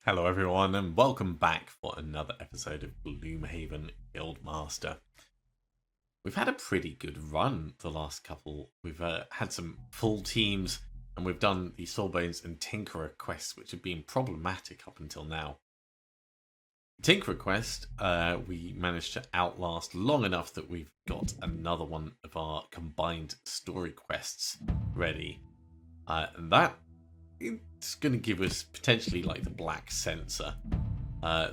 Hello everyone and welcome back for another episode of Gloomhaven Guildmaster. We've had a pretty good run the last couple. We've had some full teams and we've done the Sawbones and Tinkerer quests, which have been problematic up until now. Tinkerer quest we managed to outlast long enough that we've got another one of our combined story quests ready. And that it's going to give us potentially like the black sensor.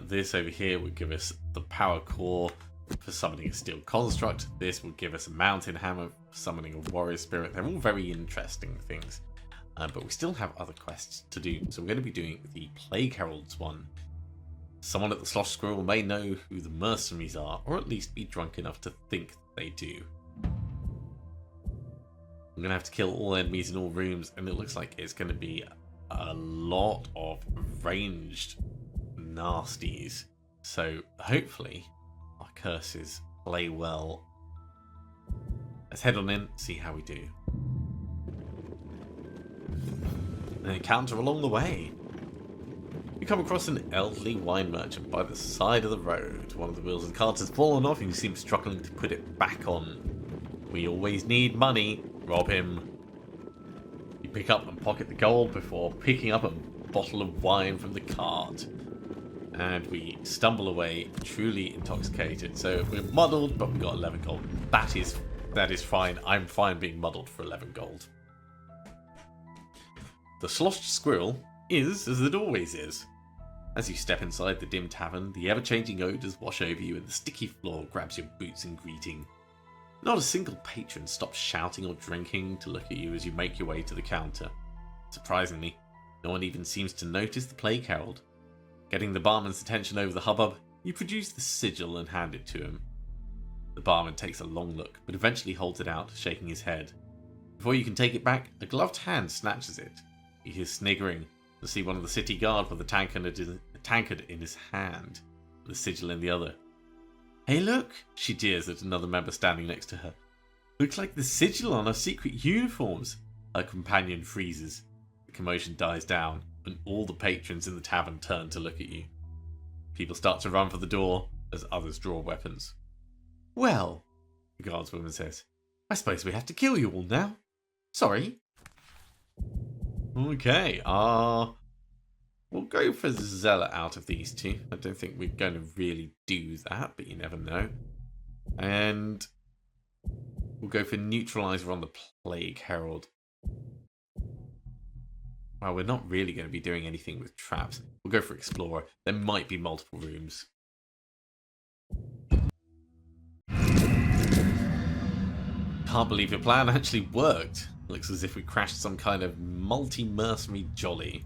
This over here would give us the power core for summoning a steel construct. This will give us a mountain hammer for summoning a warrior spirit. They're all very interesting things. But we still have other quests to do. So we're going to be doing the Plagueheralds one. Someone at the Slosh Squirrel may know who the mercenaries are, or at least be drunk enough to think they do. I'm going to have to kill all enemies in all rooms, and it looks like it's going to be a lot of ranged nasties. So hopefully our curses play well. Let's head on in, see how we do. An encounter along the way. We come across an elderly wine merchant by the side of the road. One of the wheels of the cart has fallen off and he seems struggling to put it back on. We always need money. Rob him. You pick up and pocket the gold before picking up a bottle of wine from the cart. And we stumble away, truly intoxicated. So we're muddled, but we got 11 gold. That is fine. I'm fine being muddled for 11 gold. The Sloshed Squirrel is as it always is. As you step inside the dim tavern, the ever-changing odours wash over you and the sticky floor grabs your boots in greeting. Not a single patron stops shouting or drinking to look at you as you make your way to the counter. Surprisingly, no one even seems to notice the Plagueherald. Getting the barman's attention over the hubbub, you produce the sigil and hand it to him. The barman takes a long look, but eventually holds it out, shaking his head. Before you can take it back, a gloved hand snatches it. You hear sniggering to see one of the city guard with a tankard in his hand, with the sigil in the other. "Hey look," she jeers at another member standing next to her. "Looks like the sigil on our secret uniforms." Her companion freezes. The commotion dies down, and all the patrons in the tavern turn to look at you. People start to run for the door as others draw weapons. "Well," the guardswoman says, "I suppose we have to kill you all now. Sorry." Okay, we'll go for Zealot out of these two. I don't think we're going to really do that, but you never know. And we'll go for Neutralizer on the Plagueherald. Well, we're not really going to be doing anything with traps. We'll go for Explorer. There might be multiple rooms. Can't believe your plan actually worked. Looks as if we crashed some kind of multi-mercenary jolly.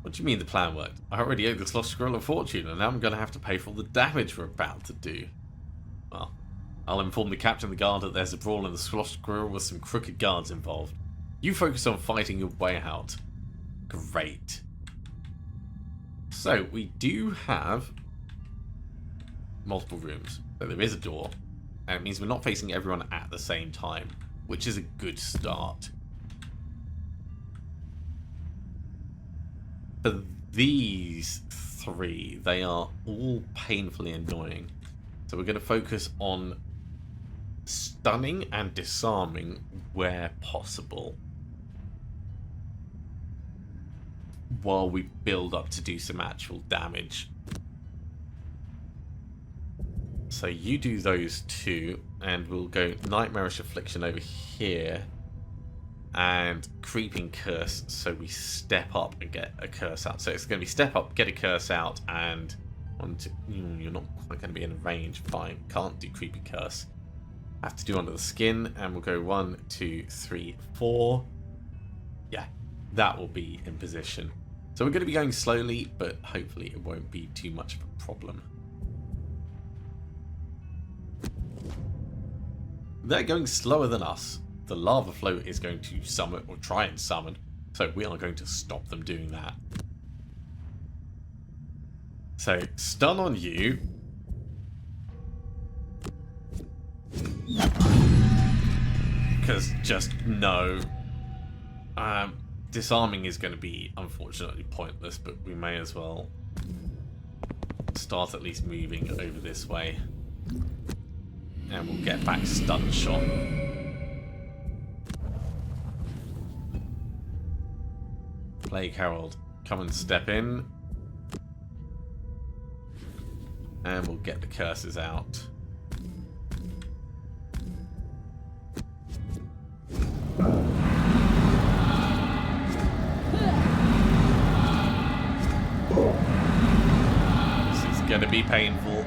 What do you mean the plan worked? I already owe the Slosh Squirrel a fortune, and now I'm going to have to pay for all the damage we're about to do. Well, I'll inform the captain of the guard that there's a brawl in the Slosh Squirrel with some crooked guards involved. You focus on fighting your way out. Great. So, we do have multiple rooms, but there is a door. And it means we're not facing everyone at the same time, which is a good start. For these three, they are all painfully annoying. So we're going to focus on stunning and disarming where possible, while we build up to do some actual damage. So you do those two, and we'll go Nightmarish Affliction over here, and Creeping Curse, so we step up and get a curse out. So it's going to be step up, get a curse out, and you're not quite going to be in range. Fine, can't do Creeping Curse. Have to do Under the Skin, and we'll go 1, 2, 3, 4. Yeah, that will be in position. So we're going to be going slowly, but hopefully it won't be too much of a problem. They're going slower than us. The lava flow is going to summon, or try and summon, so we are going to stop them doing that. So, stun on you. Because just no. disarming is going to be unfortunately pointless, but we may as well start at least moving over this way. And we'll get back stun shot. Plagueherald, come and step in. And we'll get the curses out. This is going to be painful.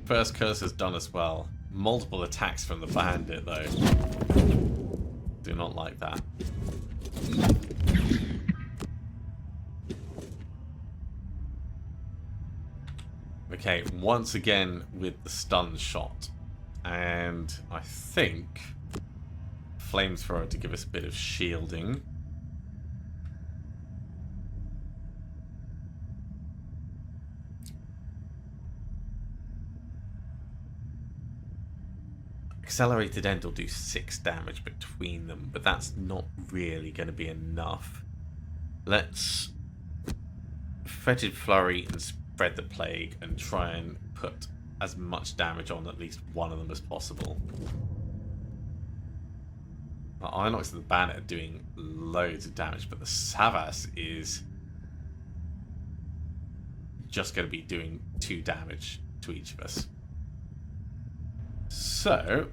First curse is done as well. Multiple attacks from the bandit, though. Do not like that. Okay, once again with the stun shot. And I think flamethrower to give us a bit of shielding. Accelerated End will do 6 damage between them, but that's not really going to be enough. Let's Fetid Flurry and Spread the Plague and try and put as much damage on at least one of them as possible. Inox and the Bandit are doing loads of damage, but the Savas is just going to be doing 2 damage to each of us. So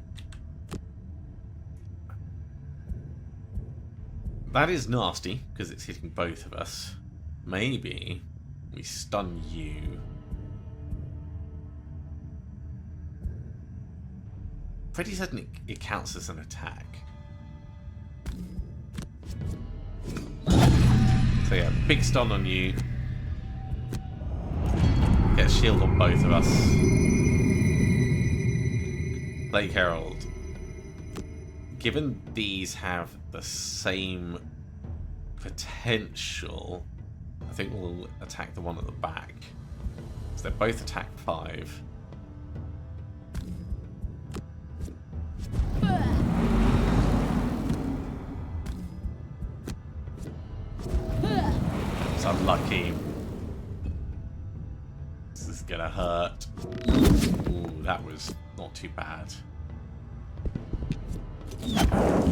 that is nasty because it's hitting both of us. Maybe we stun you. Freddy said it counts as an attack. So yeah, big stun on you. Get a shield on both of us. Plagueherald. Given these have the same potential, I think we'll attack the one at the back. So they're both attack 5. It's unlucky. This is gonna hurt. Ooh, that was not too bad.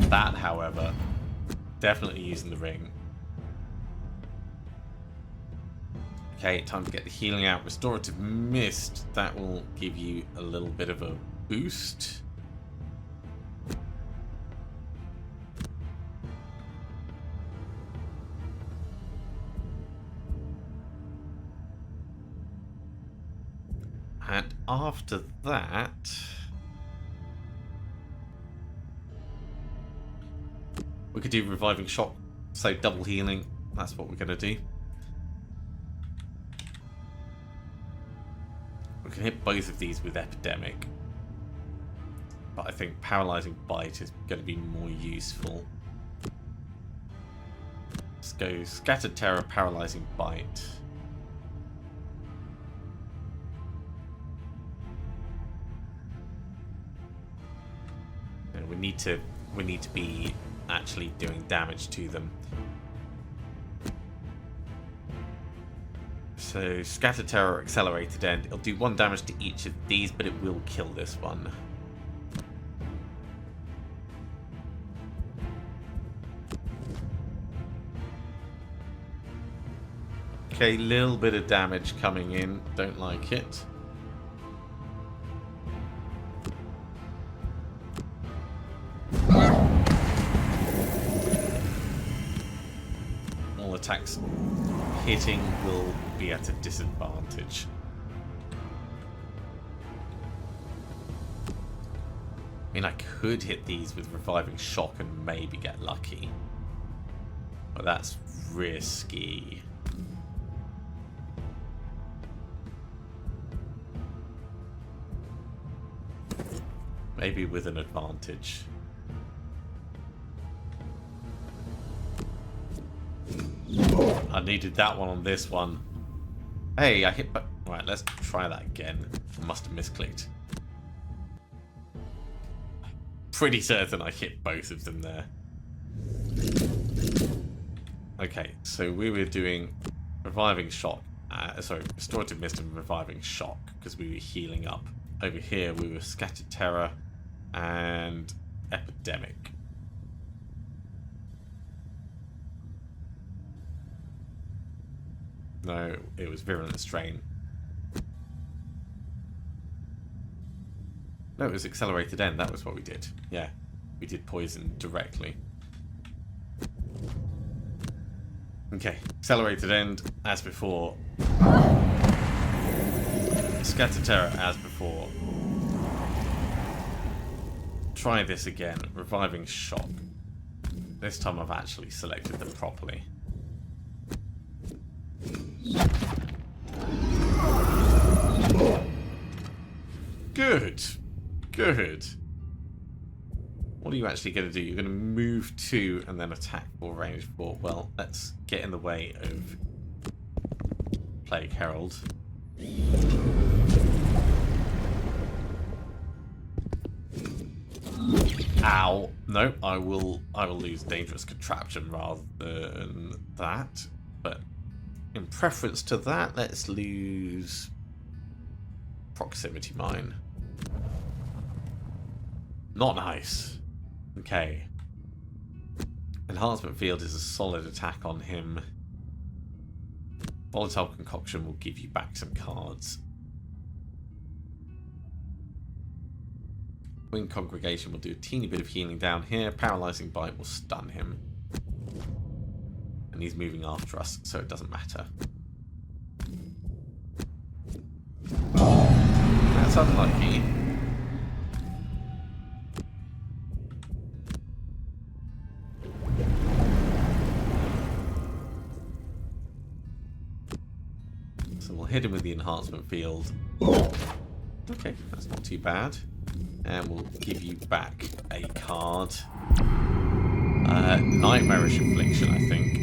That, however, definitely using the ring. Okay, time to get the healing out. Restorative Mist, that will give you a little bit of a boost. And after that, we could do Reviving Shock, so double healing. That's what we're going to do. We can hit both of these with Epidemic, but I think Paralyzing Bite is going to be more useful. Let's go Scattered Terror, Paralyzing Bite. We need to be actually doing damage to them. So Scattered Terror, Accelerated End. It'll do 1 damage to each of these, but it will kill this one. Okay, little bit of damage coming in. Don't like it. All attacks hitting will be at a disadvantage. I mean, I could hit these with Reviving Shock and maybe get lucky, but that's risky. Maybe with an advantage. I needed that one on this one. Hey, I hit... Right, let's try that again. I must have misclicked. pretty certain I hit both of them there. Okay, so we were doing reviving shock. Sorry, restorative mist and reviving shock because we were healing up. Over here we were scattered terror and epidemic. No, it was virulent strain. No, it was accelerated end. That was what we did. Yeah, we did poison directly. Okay, accelerated end as before. Scatter terror as before. Try this again. Reviving shock. This time I've actually selected them properly. Good. Good. What are you actually going to do? You're going to move 2 and then attack for range 4. Well, let's get in the way of Plagueherald. Ow. No, I will lose dangerous contraption rather than that. But in preference to that, let's lose proximity mine. Not nice. Okay. Enhancement field is a solid attack on him. Volatile concoction will give you back some cards. Winged congregation will do a teeny bit of healing down here. Paralyzing bite will stun him. And he's moving after us, so it doesn't matter. That's unlucky. So we'll hit him with the enhancement field. Okay, that's not too bad. And we'll give you back a card. Nightmarish Affliction, I think.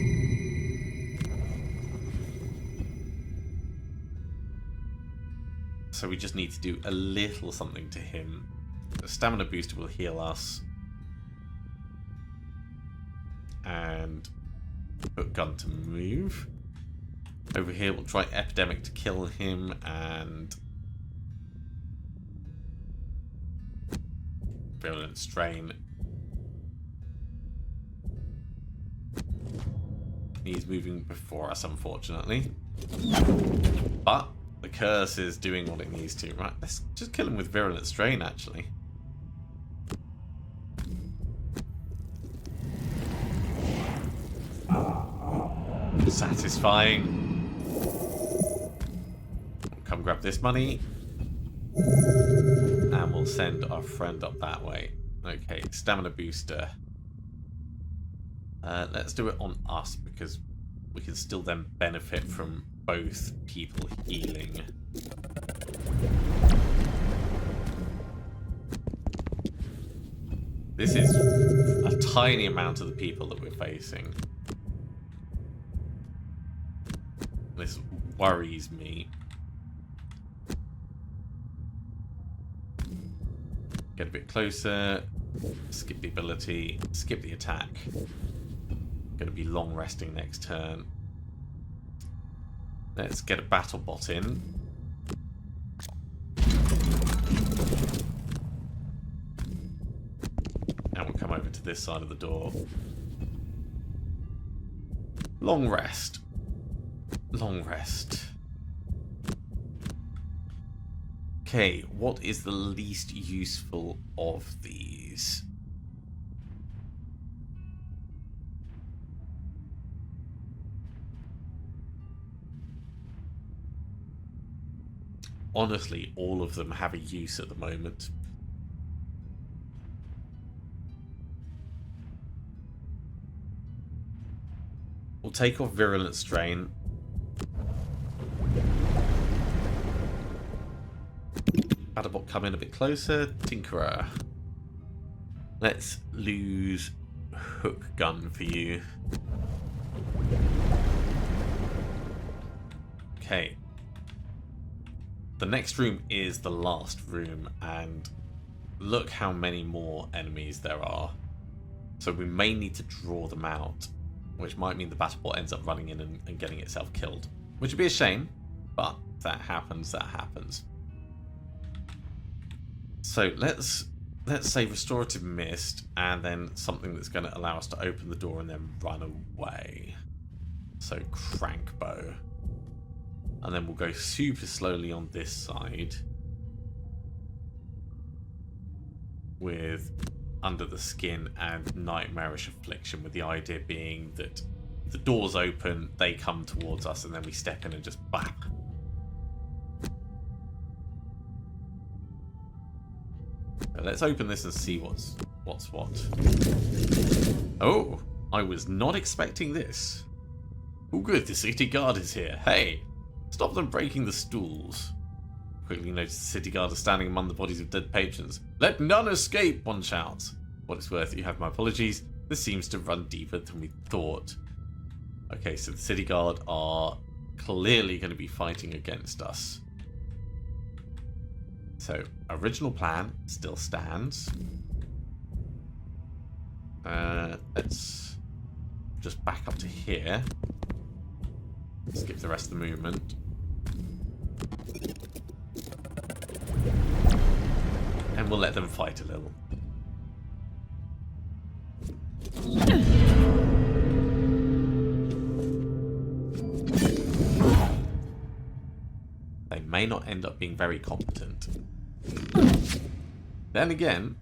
So we just need to do a little something to him. The stamina booster will heal us. And put gun to move. Over here we'll try epidemic to kill him and virulent strain. He's moving before us, unfortunately. But the curse is doing what it needs to. Right, let's just kill him with virulent strain, actually. Satisfying. Come grab this money. And we'll send our friend up that way. Okay, stamina booster. Let's do it on us because we can still then benefit from both people healing. This is a tiny amount of the people that we're facing. This worries me. Get a bit closer. Skip the ability. Skip the attack. Going to be long resting next turn. Let's get a battle bot in. And we'll come over to this side of the door. Long rest. Long rest. Okay, what is the least useful of these? Honestly, all of them have a use at the moment. We'll take off Virulent Strain. Battlebot come in a bit closer. Tinkerer. Let's lose Hook Gun for you. Okay. The next room is the last room, and look how many more enemies there are. So we may need to draw them out, which might mean the battle bot ends up running in and getting itself killed. Which would be a shame, but that happens, that happens. So let's say Restorative Mist, and then something that's going to allow us to open the door and then run away. So Crank Bow. And then we'll go super slowly on this side with Under the Skin and Nightmarish Affliction, with the idea being that the doors open, they come towards us, and then we step in and just bap. So let's open this and see what's what. Oh, I was not expecting this. Oh good, the city guard is here. Hey, stop them breaking the stools. Quickly notice the city guard is standing among the bodies of dead patrons. Let none escape, one shouts. What it's worth, you have my apologies. This seems to run deeper than we thought. Okay, so the city guard are clearly going to be fighting against us. So, original plan still stands. Let's just back up to here. Skip the rest of the movement. And we'll let them fight a little. They may not end up being very competent. Then again,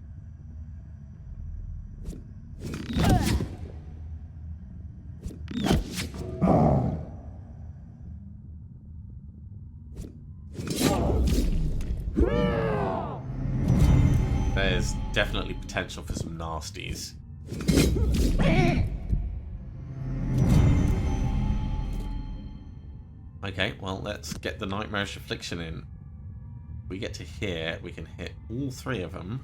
there's definitely potential for some nasties. Okay, well, let's get the Nightmarish Affliction in. If we get to here, we can hit all three of them.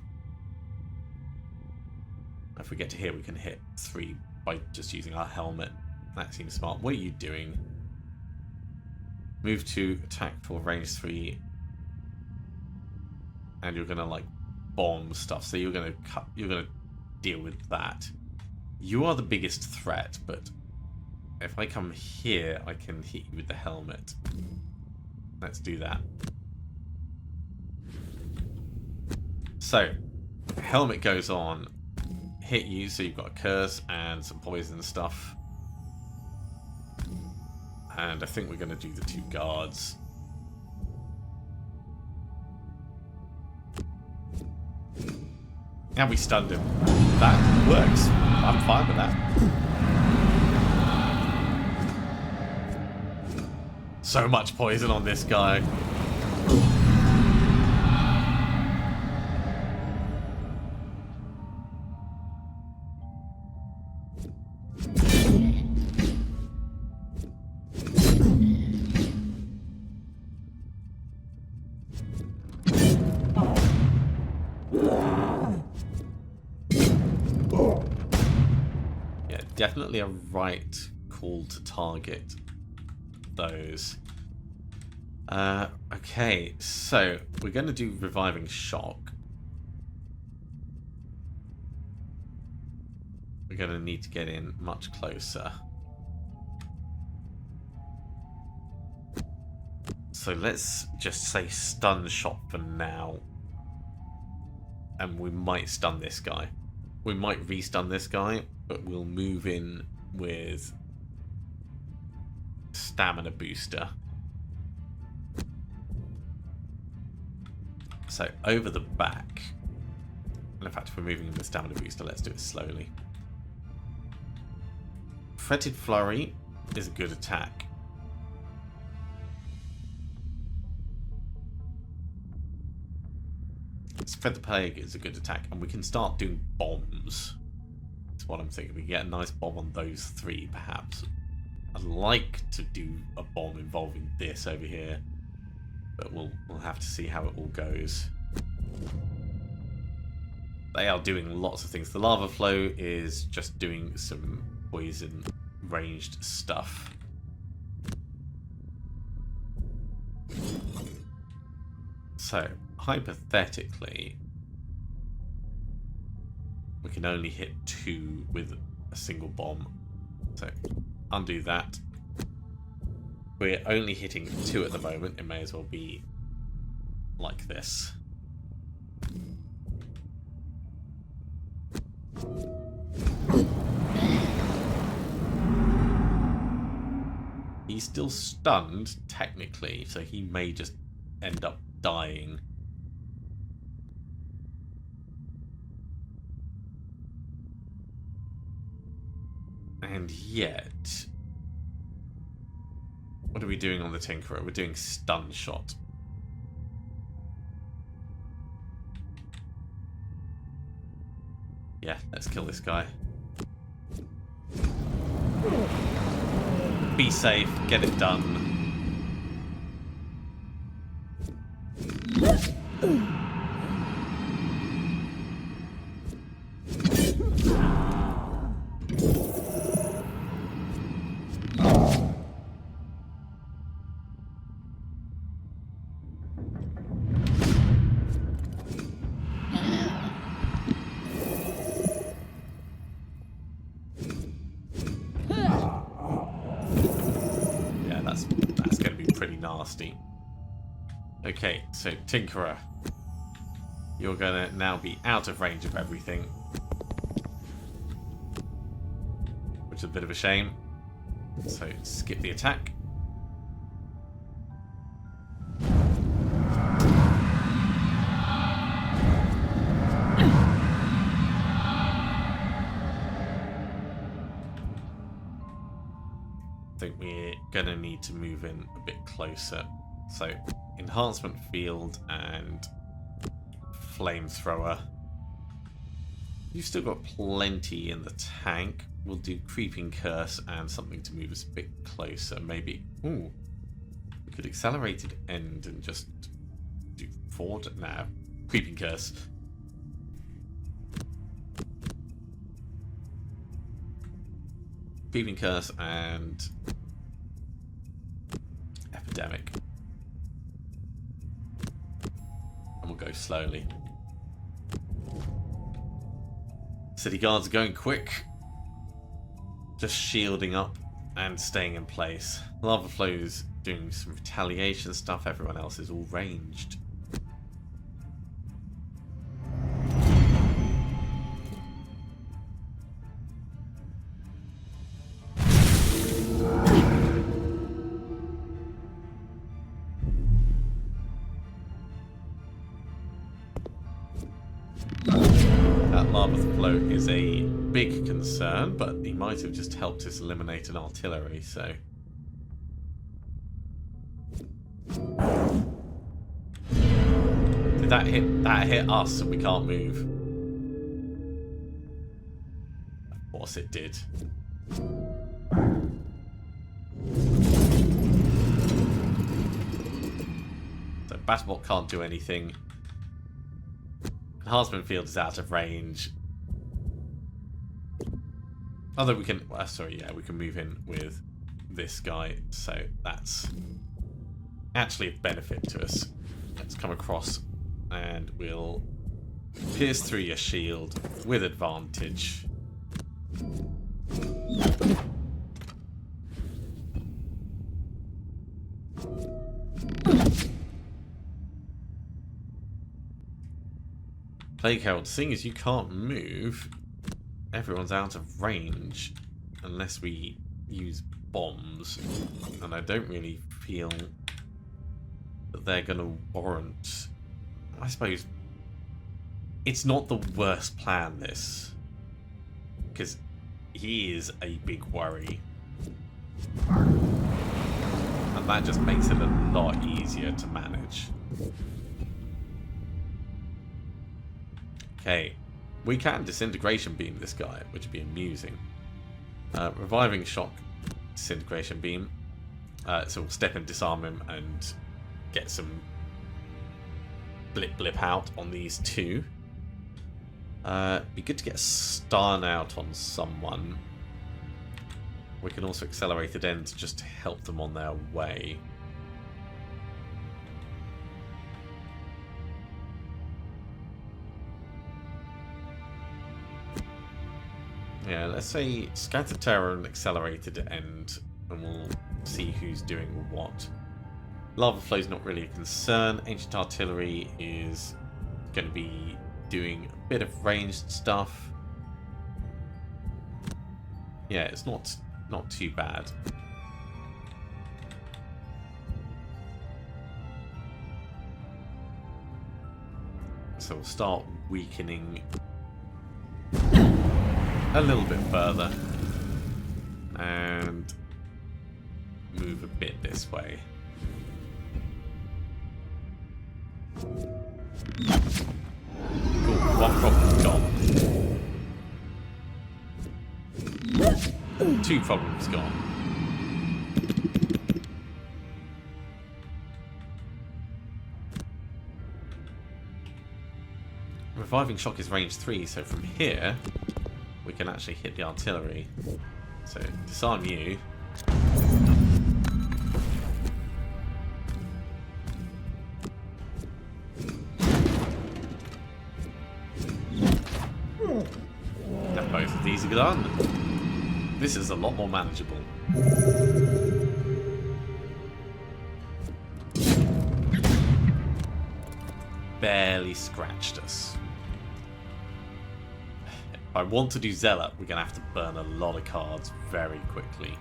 If we get to here, we can hit 3 by just using our helmet. That seems smart. What are you doing? Move to attack for range 3. And you're gonna like bomb stuff. So you're gonna deal with that. You are the biggest threat, but if I come here, I can hit you with the helmet. Let's do that. So, helmet goes on, hit you, so you've got a curse and some poison stuff. And I think we're going to do the 2 guards. And we stunned him. That works. I'm fine with that. So much poison on this guy. Yeah, definitely a right call to target those. Okay, so we're going to do Reviving Shock. We're going to need to get in much closer. So let's just say Stun Shot for now. And we might stun this guy. We might re-stun this guy, but we'll move in with Stamina Booster. So over the back. And in fact, if we're moving in with Stamina Booster, let's do it slowly. Fretted Flurry is a good attack. Spread the Plague is a good attack, and we can start doing bombs. That's what I'm thinking. We can get a nice bomb on those 3, perhaps. I'd like to do a bomb involving this over here, but we'll have to see how it all goes. They are doing lots of things. The Lava Flow is just doing some poison ranged stuff. So, hypothetically, we can only hit 2 with a single bomb. So undo that. We're only hitting 2 at the moment. It may as well be like this. He's still stunned, technically, so he may just end up dying. And yet... what are we doing on the Tinkerer? We're doing stun shot. Yeah, let's kill this guy. Be safe, get it done. That's going to be pretty nasty. Okay, so Tinkerer, you're going to now be out of range of everything, which is a bit of a shame. So skip the attack. I think we're going to need to move in a bit closer. So, enhancement field and flamethrower. You've still got plenty in the tank. We'll do creeping curse and something to move us a bit closer. Maybe, ooh, we could accelerated end and just do forward. Nah, creeping curse. Creeping curse and epidemic. And we'll go slowly. City guards are going quick. Just shielding up and staying in place. Lava flow's doing some retaliation stuff. Everyone else is all ranged. Is a big concern, but he might have just helped us eliminate an artillery, so... Did that hit us and we can't move? Of course it did. So Battlebot can't do anything. Enhancement field is out of range. Although we can, sorry, yeah, we can move in with this guy, so that's actually a benefit to us. Let's come across and we'll pierce through your shield with advantage. Plagueherald, seeing as you can't move, everyone's out of range unless we use bombs, and I don't really feel that they're going to warrant... I suppose it's not the worst plan, this, because he is a big worry, and that just makes it a lot easier to manage. Okay. We can disintegration beam this guy, which would be amusing. Reviving shock, disintegration beam. So we'll step and disarm him and get some blip out on these two. Be good to get a stun out on someone. We can also accelerated end just to help them on their way. Yeah, let's say Scatter Terror and Accelerated End, and we'll see who's doing what. Lava Flow's not really a concern. Ancient Artillery is going to be doing a bit of ranged stuff. Yeah, it's not too bad. So we'll start weakening a little bit further and move a bit this way. Cool, one problem's gone. Two problems gone. Reviving Shock is range 3, so from here we can actually hit the artillery. So disarm you. And both of these are done. This is a lot more manageable. Barely scratched us. If I want to do Zealot, we're going to have to burn a lot of cards very quickly.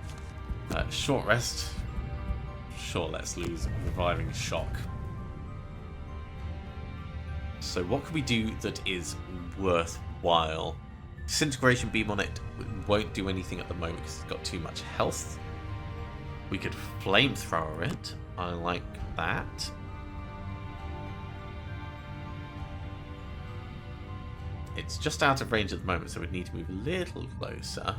Short rest. Sure, let's lose Reviving Shock. So what can we do that is worthwhile? Disintegration Beam on it won't do anything at the moment because it's got too much health. We could Flamethrower it. I like that. It's just out of range at the moment, so we'd need to move a little closer.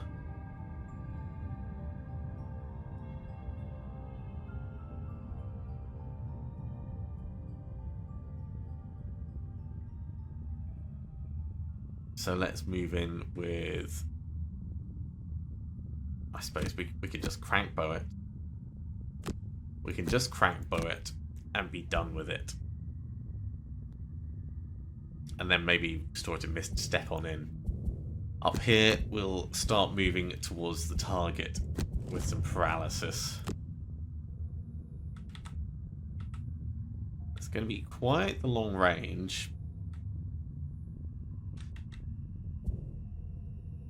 So let's move in with... I suppose we could just crank bow it. We can just crank bow it and be done with it. And then maybe Restorative Mist step on in. Up here, we'll start moving towards the target with some paralysis. It's going to be quite the long range.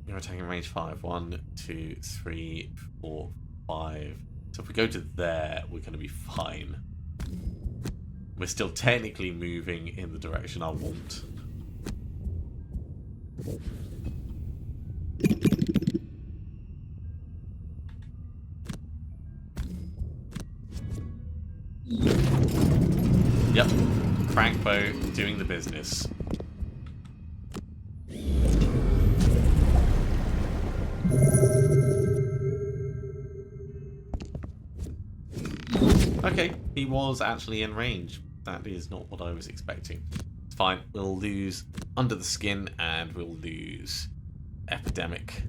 You're attacking range 5. 1, 2, 3, 4, 5. So if we go to there, we're going to be fine. We're still technically moving in the direction I want. Yep, Crankbow doing the business. Okay, he was actually in range. That is not what I was expecting. It's fine, we'll lose Under the Skin and we'll lose Epidemic.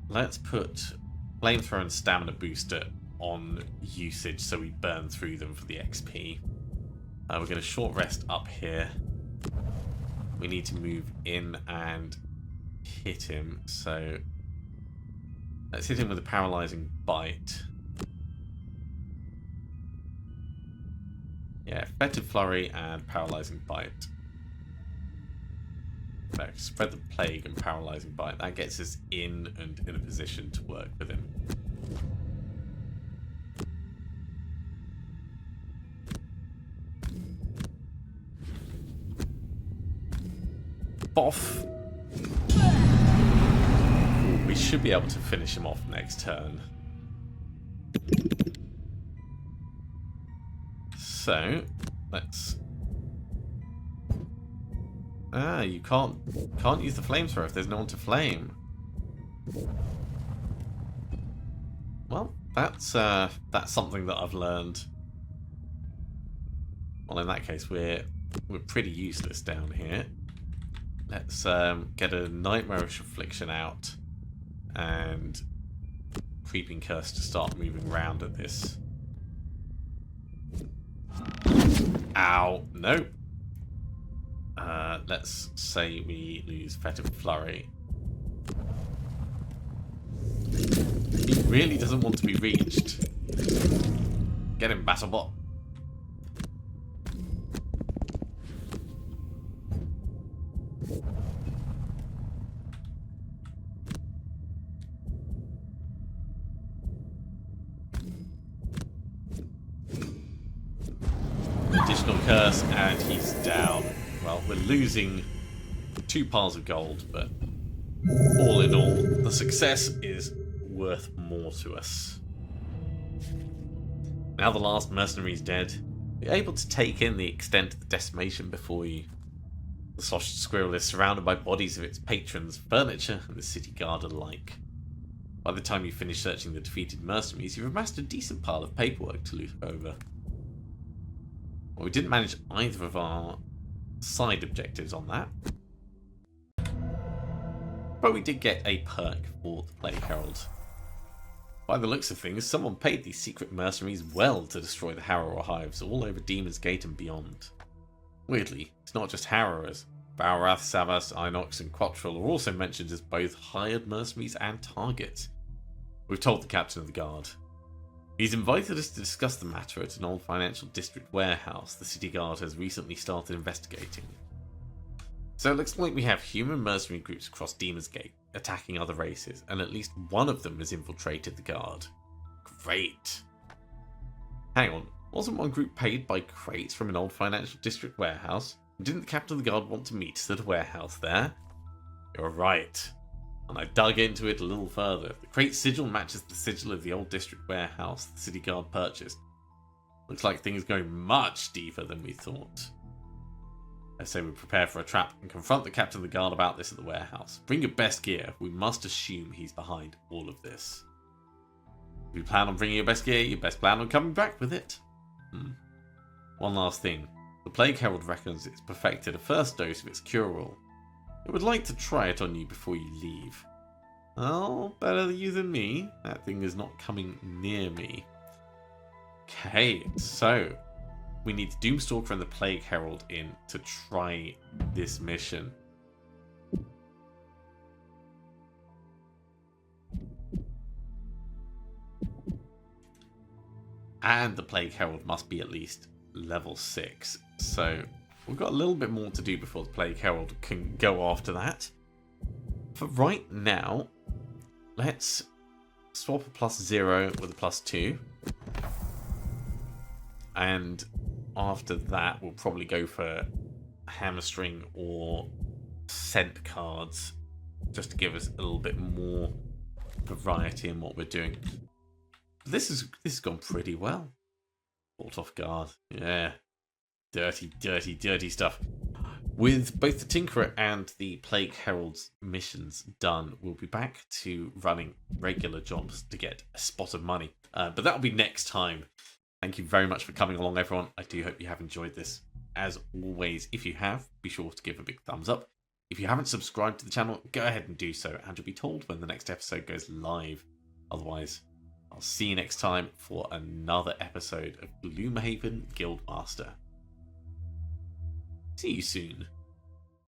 Let's put Flamethrower and Stamina Booster on usage so we burn through them for the XP. We're going to short rest up here. We need to move in and hit him, so let's hit him with a Paralyzing Bite. Yeah, Fetid Flurry and Paralyzing Bite. Spread the Plague and Paralyzing Bite. That gets us in and in a position to work with him. Boff! We should be able to finish him off next turn. So, let's... Ah, you can't use the flamethrower if there's no one to flame. Well, that's something that I've learned. Well, in that case, we're pretty useless down here. Let's get a Nightmarish Affliction out and creeping curse to start moving around at this. Ow, no. Let's say we lose Fetid Flurry. He really doesn't want to be reached. Get him, Battlebot. Additional curse, and he's down. Well, we're losing 2 piles of gold, but all in all, the success is worth more to us. Now the last mercenary is dead, you're able to take in the extent of the decimation before you. The sloshed squirrel is surrounded by bodies of its patrons, furniture, and the city guard alike. By the time you finish searching the defeated mercenaries, you've amassed a decent pile of paperwork to loot over. Well, we didn't manage either of our side objectives on that. But we did get a perk for the Plagueherald. By the looks of things, someone paid these secret mercenaries well to destroy the Harrower hives all over Demon's Gate and beyond. Weirdly, it's not just Harrowers. Balrath, Savas, Inox and Quattrell are also mentioned as both hired mercenaries and targets. We've told the captain of the guard. He's invited us to discuss the matter at an old financial district warehouse the city guard has recently started investigating. So it looks like we have human mercenary groups across Demon's Gate attacking other races, and at least one of them has infiltrated the guard. Great. Hang on, wasn't one group paid by crates from an old financial district warehouse? Didn't the captain of the guard want to meet us at a warehouse there? You're right. And I dug into it a little further. The crate sigil matches the sigil of the old district warehouse the city guard purchased. Looks like things are going much deeper than we thought. I say we prepare for a trap and confront the captain of the guard about this at the warehouse. Bring your best gear. We must assume he's behind all of this. If you plan on bringing your best gear, you best plan on coming back with it. One last thing. The Plagueherald reckons it's perfected a first dose of its cure-all. It would like to try it on you before you leave. Well, better you than me. That thing is not coming near me. Okay, so we need the Doomstalker and the Plagueherald in to try this mission. And the Plagueherald must be at least level 6. So we've got a little bit more to do before the Plagueherald can go after that. For right now, let's swap a +0 with a +2. And after that, we'll probably go for hamstring or scent cards, just to give us a little bit more variety in what we're doing. This has gone pretty well. Caught off guard. Yeah. Dirty, dirty, dirty stuff. With both the Tinkerer and the Plagueherald's missions done, we'll be back to running regular jobs to get a spot of money. But that'll be next time. Thank you very much for coming along, everyone. I do hope you have enjoyed this. As always, if you have, be sure to give a big thumbs up. If you haven't subscribed to the channel, go ahead and do so, and you'll be told when the next episode goes live. Otherwise, I'll see you next time for another episode of Gloomhaven Guildmaster. See you soon.